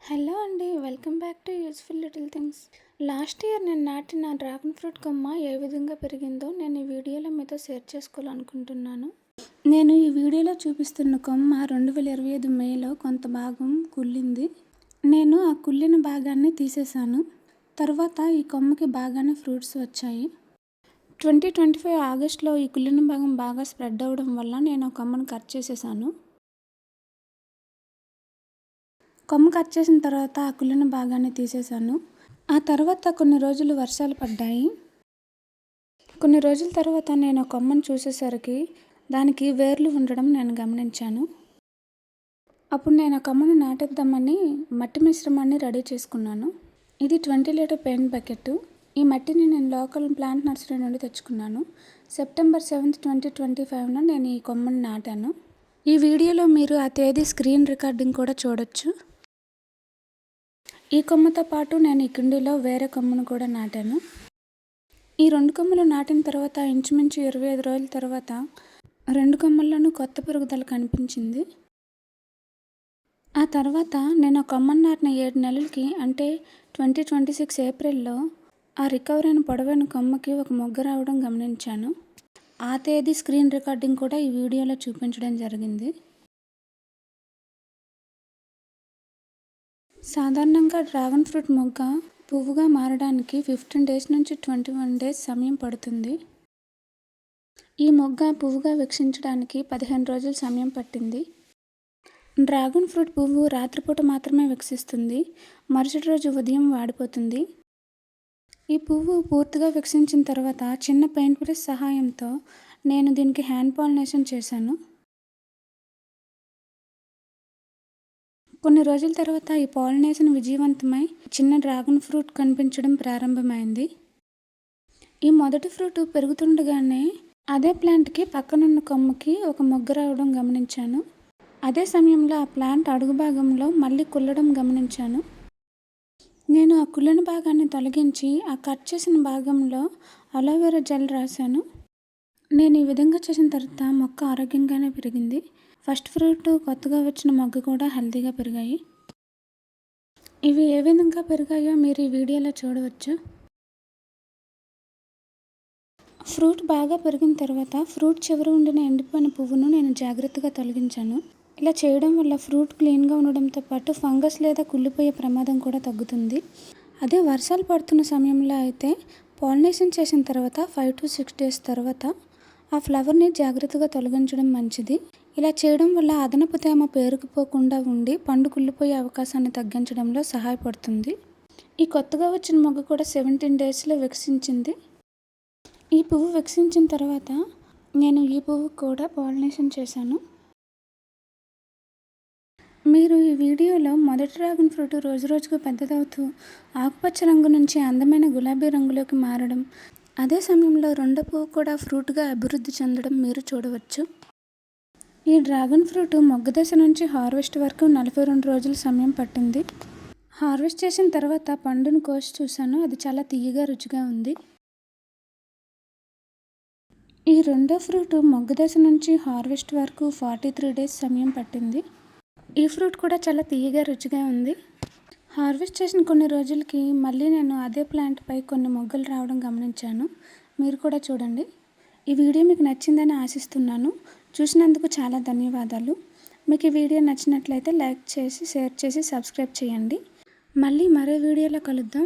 Hello అండి, welcome back to useful little things. Last year నేను నాటిన డ్రాగన్ ఫ్రూట్ కొమ్మ ఏ విధంగా పెరిగిందో నేను ఈ వీడియోలో మీతో షేర్ చేసుకోవాలనుకుంటున్నాను. నేను ఈ వీడియోలో చూపిస్తున్న కొమ్మ 2025 మేలో కొంత భాగం కుళ్ళింది. నేను ఆ కుళ్ళిన భాగాన్ని తీసేశాను. తర్వాత ఈ కొమ్మకి బాగానే ఫ్రూట్స్ వచ్చాయి. 2025 ఆగస్టులో ఈ కుళ్ళిన భాగం బాగా స్ప్రెడ్ అవ్వడం వల్ల నేను ఆ కొమ్మను కట్ చేసేసాను. కొమ్మ కట్ చేసిన తర్వాత ఆ కుళ్ళిన భాగాన్ని తీసేశాను. ఆ తర్వాత కొన్ని రోజులు వర్షాలు పడ్డాయి. కొన్ని రోజుల తర్వాత నేను ఆ కొమ్మను చూసేసరికి దానికి వేర్లు ఉండడం నేను గమనించాను. అప్పుడు నేను ఆ కొమ్మను నాటేద్దామని మట్టి మిశ్రమాన్ని రెడీ చేసుకున్నాను. ఇది 20 లీటర్ పెయింట్ బకెట్. ఈ మట్టిని నేను లోకల్ ప్లాంట్ నర్సరీ నుండి తెచ్చుకున్నాను. సెప్టెంబర్ 7, 2025 నేను ఈ కొమ్మను నాటాను. ఈ వీడియోలో మీరు ఆ తేదీ స్క్రీన్ రికార్డింగ్ కూడా చూడొచ్చు. ఈ కొమ్మతో పాటు నేను ఈ కుండీలో వేరే కొమ్మను కూడా నాటాను. ఈ 2 కొమ్మలు నాటిన తర్వాత ఇంచుమించు 25 రోజుల తర్వాత 2 కొమ్మల్లోనూ కొత్త పెరుగుదల కనిపించింది. ఆ తర్వాత నేను ఆ కొమ్మను నాటిన 7 నెలలకి అంటే 2026 ఏప్రిల్లో ఆ రికవర్ అయిన పొడవైన కొమ్మకి ఒక మొగ్గ రావడం గమనించాను. ఆ తేదీ స్క్రీన్ రికార్డింగ్ కూడా ఈ వీడియోలో చూపించడం జరిగింది. సాధారణంగా డ్రాగన్ ఫ్రూట్ మొగ్గ పువ్వుగా మారడానికి 15 డేస్ నుంచి 21 డేస్ సమయం పడుతుంది. ఈ మొగ్గ పువ్వుగా వికసించడానికి 15 రోజులు సమయం పట్టింది. డ్రాగన్ ఫ్రూట్ పువ్వు రాత్రిపూట మాత్రమే వికసిస్తుంది. మరుసటి రోజు ఉదయం వాడిపోతుంది. ఈ పువ్వు పూర్తిగా వికసించిన తర్వాత చిన్న పెయింట్ బ్రష్ సహాయంతో నేను దీనికి హ్యాండ్ పాలినేషన్ చేశాను. కొన్ని రోజుల తర్వాత ఈ పాలినేషన్ విజయవంతమై చిన్న డ్రాగన్ ఫ్రూట్ కనిపించడం ప్రారంభమైంది. ఈ మొదటి ఫ్రూట్ పెరుగుతుండగానే అదే ప్లాంట్కి పక్కనున్న కొమ్మకి ఒక మొగ్గ రావడం గమనించాను. అదే సమయంలో ఆ ప్లాంట్ అడుగు భాగంలో మళ్ళీ కుళ్ళడం గమనించాను. నేను ఆ కుళ్ళిన భాగాన్ని తొలగించి ఆ కట్ చేసిన భాగంలో అలోవెరా జెల్ రాశాను. నేను ఈ విధంగా చేసిన తర్వాత మొక్క ఆరోగ్యంగానే పెరిగింది. ఫస్ట్ ఫ్రూట్, కొత్తగా వచ్చిన మొగ్గ కూడా హెల్తీగా పెరిగాయి. ఇవి ఏ విధంగా పెరిగాయో మీరు ఈ వీడియోలో చూడవచ్చు. ఫ్రూట్ బాగా పెరిగిన తర్వాత ఫ్రూట్ చివర ఉండిన ఎండిపోయిన పువ్వును నేను జాగ్రత్తగా తొలగించాను. ఇలా చేయడం వల్ల ఫ్రూట్ క్లీన్గా ఉండడంతో పాటు ఫంగస్ లేదా కుళ్ళిపోయే ప్రమాదం కూడా తగ్గుతుంది. అదే వర్షాలు పడుతున్న సమయంలో అయితే పాలినేషన్ చేసిన తర్వాత 5 to 6 డేస్ తర్వాత ఆ ఫ్లవర్ని జాగ్రత్తగా తొలగించడం మంచిది. ఇలా చేయడం వల్ల అదనపు తేమ పేరుకుపోకుండా ఉండి పండు కుళ్ళిపోయే అవకాశాన్ని తగ్గించడంలో సహాయపడుతుంది. ఈ కొత్తగా వచ్చిన మొగ్గ కూడా 17 డేస్లో వికసించింది. ఈ పువ్వు వికసించిన తర్వాత నేను ఈ పువ్వు కూడా పాలినేషన్ చేశాను. మీరు ఈ వీడియోలో మొదటి డ్రాగన్ ఫ్రూట్ రోజురోజుకు పెద్దదవుతూ ఆకుపచ్చ రంగు నుంచి అందమైన గులాబీ రంగులోకి మారడం, అదే సమయంలో రెండో పువ్వు కూడా ఫ్రూట్గా అభివృద్ధి చెందడం మీరు చూడవచ్చు. ఈ డ్రాగన్ ఫ్రూట్ మొగ్గ దశ నుంచి హార్వెస్ట్ వరకు 42 రోజుల సమయం పట్టింది. హార్వెస్ట్ చేసిన తర్వాత పండును కోసి చూశాను. అది చాలా తీయగా రుచిగా ఉంది. ఈ రెండో ఫ్రూట్ మొగ్గ దశ నుంచి హార్వెస్ట్ వరకు 43 డేస్ సమయం పట్టింది. ఈ ఫ్రూట్ కూడా చాలా తీయగా రుచిగా ఉంది. హార్వెస్ట్ చేసిన కొన్ని రోజులకి మళ్ళీ నేను అదే ప్లాంట్పై కొన్ని మొగ్గలు రావడం గమనించాను. మీరు కూడా చూడండి. ఈ వీడియో మీకు నచ్చిందని ఆశిస్తున్నాను. చూసినందుకు చాలా ధన్యవాదాలు. మీకు ఈ వీడియో నచ్చినట్లయితే లైక్ చేసి, షేర్ చేసి, సబ్స్క్రైబ్ చేయండి. మళ్ళీ మరో వీడియోలో కలుద్దాం.